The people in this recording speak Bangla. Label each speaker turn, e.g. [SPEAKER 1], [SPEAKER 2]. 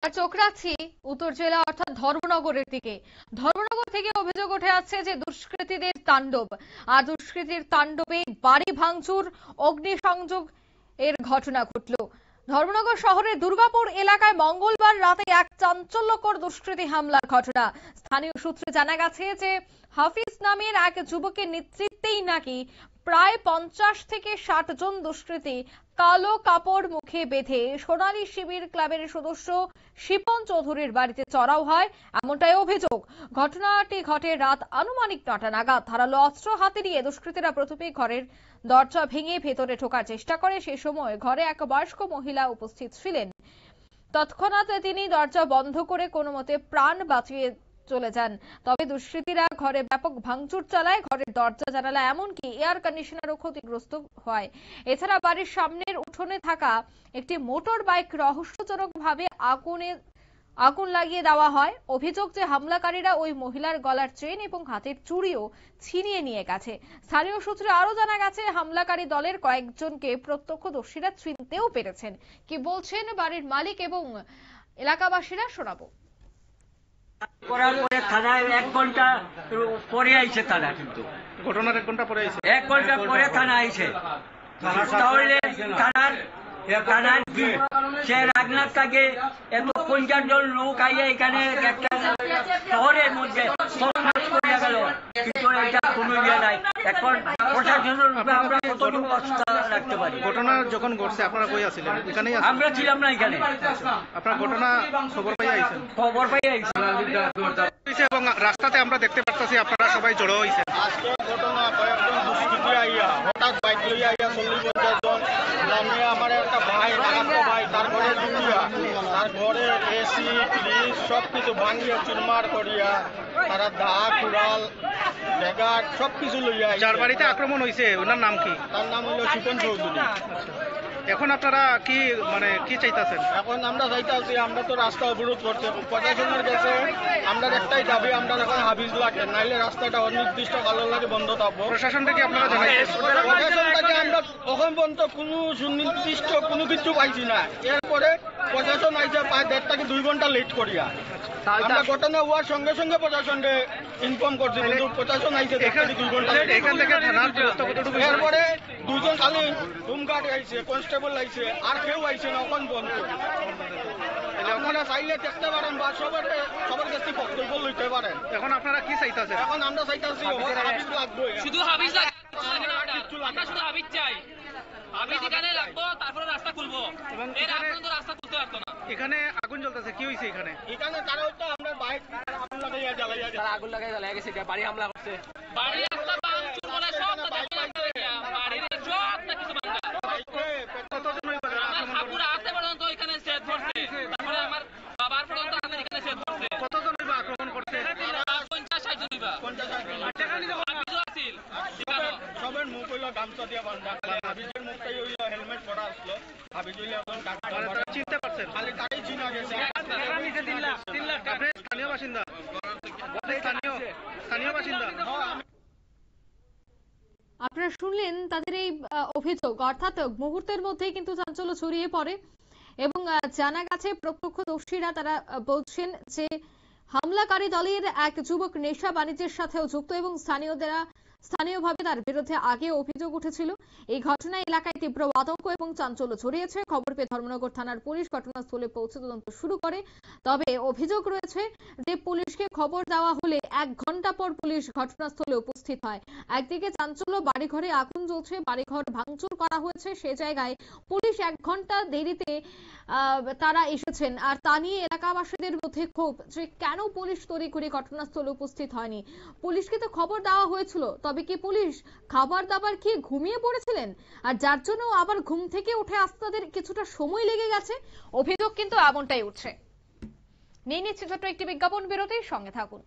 [SPEAKER 1] আর চোখ রাখছি উত্তর জেলা অর্থাৎ ধর্মনগরের দিকে। ধর্মনগর থেকে অভিযোগ উঠে আসছে যে দুষ্কৃতীদের তাণ্ডব, আর দুষ্কৃতীর তাণ্ডবে বাড়ি ভাঙচুর, অগ্নিসংযোগ এর ঘটনা ঘটল। ধর্মনগর শহরের দুর্গাপুর এলাকায় মঙ্গলবার রাতে এক চাঞ্চল্যকর দুষ্কৃতী হামলার ঘটনা। স্থানীয় সূত্রে জানা গেছে যে হাফিজ নামের এক যুবকের নেতৃত্বেই নাকি প্রায় 50 থেকে 60 জন দুষ্কৃতী কালো কাপড় মুখে বেঁধে সোনালী শিবির ক্লাবের সদস্য শিপন চৌধুরীর বাড়িতে চড়াও হয়, এমনটাই অভিযোগ। ঘটনাটি ঘটে রাত আনুমানিক 9টা নাগাদ। ধারালো অস্ত্র হাতে নিয়ে দুষ্কৃতীরা প্রথমে ঘরের দরজা ভেঙে ভেতরে ঢোকার চেষ্টা করে। সে সময় ঘরে এক বয়স্ক মহিলা উপস্থিত ছিলেন। তৎক্ষণাৎ তিনি দরজা বন্ধ করে কোনো মতে প্রাণ বাঁচিয়ে চলে যান। তবে দুষ্কৃতীরা ঘরে ব্যাপক ভাঙচুর চালায়, ঘরের দরজা জানালা এমনকি এয়ার কন্ডিশনারও ক্ষতিগ্রস্ত হয়। এছাড়া বাড়ির সামনের উঠোনে থাকা একটি মোটর বাইক রহস্যজনকভাবে আগুন লাগিয়ে দেওয়া হয়। অভিযোগ যে হামলাকারীরা ওই মহিলার গলার চেন এবং হাতের চুড়িও ছিনিয়ে নিয়ে গেছে। স্থানীয় সূত্রে আরো জানা গেছে হামলাকারী দলের কয়েকজনকে প্রত্যক্ষদর্শীরা চিনতেও পেরেছেন। কি বলছেন বাড়ির মালিক এবং এলাকাবাসীরা শোনাবো।
[SPEAKER 2] করার পরে থানায় 1 ঘন্টা পরে আইছে থানা, কিন্তু
[SPEAKER 3] ঘটনার 1 ঘন্টা পরে আইছে,
[SPEAKER 2] 1 ঘন্টা পরে থানা আইছে। তাহলে থানার সে রাগনাথ থাকে এত 50 জন লোক আইয়া এখানে একটা শহরের মধ্যে সন্ত্রাস করিয়া গেল, কিন্তু এটা কোনো ইয়ে নাই। এখন প্রশাসনের রূপে আমরা কতটুকু অবস্থা রাখতে পারি?
[SPEAKER 3] ঘটনা যখন ঘটছে আপনারা কই আছিলেন? এখানেই আছেন?
[SPEAKER 2] আমরা ছিলাম না এখানে।
[SPEAKER 3] আপনারা ঘটনা খবর পাই আইছেন?
[SPEAKER 2] খবর পাই আইছি
[SPEAKER 3] এবং রাস্তাতে আমরা দেখতে পাচ্ছি আপনারা সবাই জড়ো হইছেন।
[SPEAKER 4] আজকে ঘটনা কয়েকজন দুষ্কৃতী আইয়া হঠাৎ বাইক লইয়া আইয়া 40-50 জন নামিয়ে আমার একটা ভাই ভাই তার ঘরে ঢুকিয়া তার ঘরে এসি ফ্রিজ সবকিছু ভাঙিয়া চুরমার করিয়া তারা দা কুড়াল ব্যাগার সবকিছু লইয়া আইছে।
[SPEAKER 3] যার বাড়িতে আক্রমণ হয়েছে ওনার নাম কি?
[SPEAKER 4] তার নাম হলো শিপন চৌধুরী।
[SPEAKER 3] এখন আপনারা কি কি চাইতেছেন?
[SPEAKER 4] এখন আমরা চাইতেছি, আমরা তো রাস্তা অবরোধ করছে প্রশাসনের কাছে। আমরা একটাই দাবি, আমরা এখন হাফিজ লাগে, নাইলে রাস্তাটা অনির্দিষ্ট কালের লাগে বন্ধ থাকবো।
[SPEAKER 3] প্রশাসন থেকে আপনারা জানাইছেন?
[SPEAKER 4] প্রশাসন থেকে আমরা এখন পর্যন্ত কোনো সুনির্দিষ্ট কোনো কিছু পাইছি না। এরপরে প্রশাসন আইসে প্রায় 1.5 থেকে 2 ঘন্টা লেট করিয়া। আমরা ঘটনা হওয়ার সঙ্গে সঙ্গে প্রশাসনকে ইনফর্ম করছি, কিন্তু প্রশাসন আইসে 1.5 থেকে 2 ঘন্টা।
[SPEAKER 3] এখান থেকে থানার দূরত্ব কতটুকু?
[SPEAKER 4] এরপরে 2 জন খালি হোমগার্ড আইসে, কনস্টেবল আইসে, আর কেউ আইসে না এখন পর্যন্ত। আপনারা চাইলে দেখতে পারেন বা সবার কাছে বক্তব্য লইতে পারেন।
[SPEAKER 3] এখন আপনারা কি চাইতেছেন?
[SPEAKER 4] এখন আমরা চাইতেছি হাফিজ লাগবে,
[SPEAKER 5] শুধু হাফিজ লাগে, আমরা শুধু হাফিজ চাই। হাফিজ এখানে রাখবো, তারপরে রাস্তা খুলবো। এর আগে তো রাস্তা খুলতে পারতো না।
[SPEAKER 3] এখানে আগুন জ্বলতেছে, কি হয়েছে এখানে?
[SPEAKER 4] এখানে তারা হয়তো আমরা বাইক আগুন লাগাইয়া জ্বালাইয়া
[SPEAKER 5] তারা আগুন লাগাই জ্বালাই গেছে, বাড়ি হামলা করছে। বাড়ি রাস্তা ভাঙচুর বলে সব তো দেখলাম তো এটা। বাড়ির সব না কিছু ভাঙা।
[SPEAKER 3] কতজন হইবে
[SPEAKER 5] আমার ঠাকুর হাতে পর্যন্ত এখানে সেট করছে, তারপরে আমার বাবার পর্যন্ত হাতে এখানে সেট করছে।
[SPEAKER 3] কতজন হইবে আক্রমণ করছে?
[SPEAKER 5] 50-60 জন হইবা। হাফিজও আছিল।
[SPEAKER 4] সবের মুখ হইলো গামছা দিয়া বান্ধা, হাফিজের মুখটাই হইলো হেলমেট পরা আসলো। হাফিজ হইলে এখন
[SPEAKER 3] চিনতে পারছেন?
[SPEAKER 4] খালি তাই চিনা গেছে।
[SPEAKER 3] আপনি স্থানীয় বাসিন্দা? স্থানীয় বাসিন্দা?
[SPEAKER 1] আপনারা শুনলেন তাদের এই অভিযোগ, অর্থাৎ মুহূর্তের মধ্যেই কিন্তু চাঞ্চল্য ছড়িয়ে পড়ে এবং জানা গেছে প্রত্যক্ষদর্শীরা তারা বলছেন যে হামলাকারী দলের এক যুবক নেশা বাণিজ্যের সাথেও যুক্ত এবং স্থানীয়ভাবে তার বিরুদ্ধে আগে অভিযোগ উঠেছিল। এই ঘটনায় এলাকায় তীব্র আতঙ্ক এবং চাঞ্চল্য ছড়িয়েছে। খবর পেয়ে ধর্মনগর থানার পুলিশ ঘটনাস্থলে পৌঁছে তদন্ত শুরু করে। তবে অভিযোগ রয়েছে যে পুলিশকে খবর দেওয়া হলে 1 ঘন্টা পর পুলিশ ঘটনাস্থলে উপস্থিত হয়। একদিকে চাঞ্চল্য, বাড়িঘরে আগুন জ্বলছে, বাড়িঘর ভাঙচুর করা হয়েছে, সে জায়গায় পুলিশ 1 ঘন্টা দেরিতে তারা এসেছেন। আর তা নিয়ে এলাকাবাসীদের মধ্যে ক্ষোভ যে কেন পুলিশ তড়িঘড়ি ঘটনাস্থলে উপস্থিত হয়নি। পুলিশকে তো খবর দেওয়া হয়েছিল, তবে কি পুলিশ খাবার দাবার খেয়ে ঘুমিয়ে পড়েছিলেন, আর যার জন্য আবার ঘুম থেকে উঠে আসতে তাদের কিছুটা সময় লেগে গেছে? অভিযোগ কিন্তু এমনটাই উঠছে। নিয়ে নিচ্ছে ছোট্ট একটি বিজ্ঞাপন বিরতির সঙ্গে থাকুন।